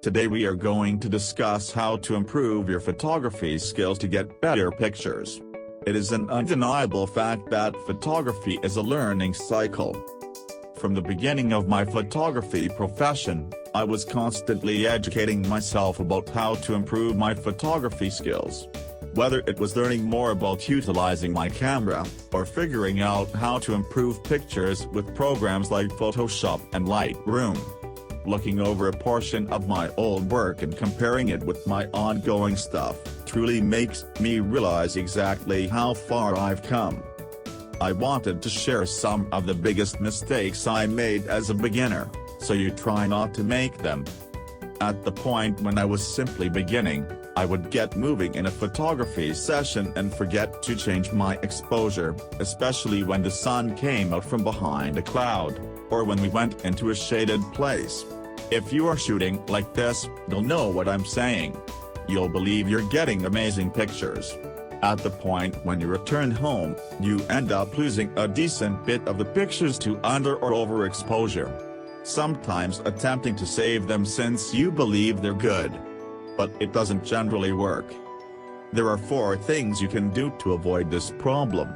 Today we are going to discuss how to improve your photography skills to get better pictures. It is an undeniable fact that photography is a learning cycle. From the beginning of my photography profession, I was constantly educating myself about how to improve my photography skills. Whether it was learning more about utilizing my camera, or figuring out how to improve pictures with programs like Photoshop and Lightroom. Looking over a portion of my old work and comparing it with my ongoing stuff, truly makes me realize exactly how far I've come. I wanted to share some of the biggest mistakes I made as a beginner, so you try not to make them. At the point when I was simply beginning, I would get moving in a photography session and forget to change my exposure, especially when the sun came out from behind a cloud, or when we went into a shaded place. If you are shooting like this, you'll know what I'm saying. You'll believe you're getting amazing pictures. At the point when you return home, you end up losing a decent bit of the pictures to under or overexposure. Sometimes attempting to save them since you believe they're good. But it doesn't generally work. There are 4 things you can do to avoid this problem.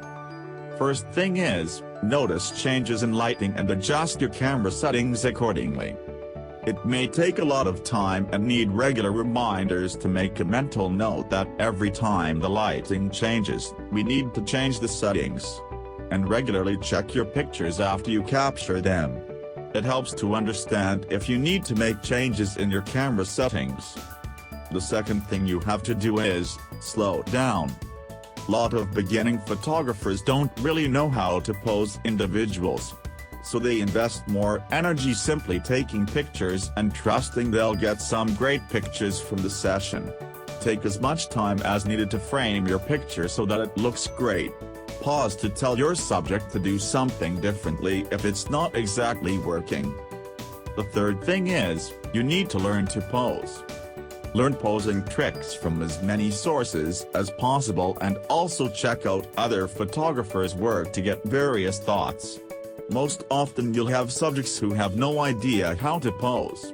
First thing is, notice changes in lighting and adjust your camera settings accordingly. It may take a lot of time and need regular reminders to make a mental note that every time the lighting changes, we need to change the settings. And regularly check your pictures after you capture them. It helps to understand if you need to make changes in your camera settings. The second thing you have to do is, slow down. Lot of beginning photographers don't really know how to pose individuals. So they invest more energy simply taking pictures and trusting they'll get some great pictures from the session. Take as much time as needed to frame your picture so that it looks great. Pause to tell your subject to do something differently if it's not exactly working. The third thing is, you need to learn to pose. Learn posing tricks from as many sources as possible and also check out other photographers' work to get various thoughts. Most often you'll have subjects who have no idea how to pose,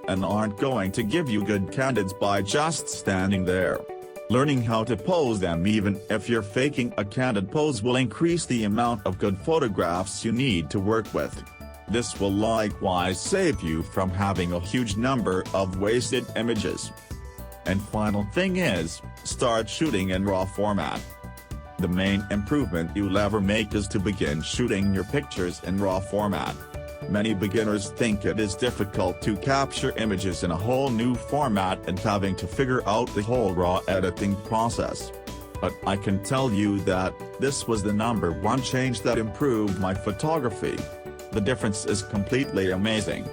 and aren't going to give you good candids by just standing there. Learning how to pose them even if you're faking a candid pose will increase the amount of good photographs you need to work with. This will likewise save you from having a huge number of wasted images. And final thing is, start shooting in RAW format. The main improvement you'll ever make is to begin shooting your pictures in RAW format. Many beginners think it is difficult to capture images in a whole new format and having to figure out the whole RAW editing process. But I can tell you that this was the #1 change that improved my photography. The difference is completely amazing.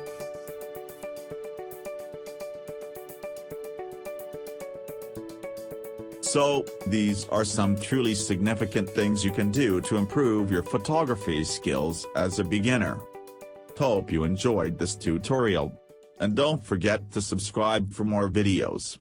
So, these are some truly significant things you can do to improve your photography skills as a beginner. Hope you enjoyed this tutorial. And don't forget to subscribe for more videos.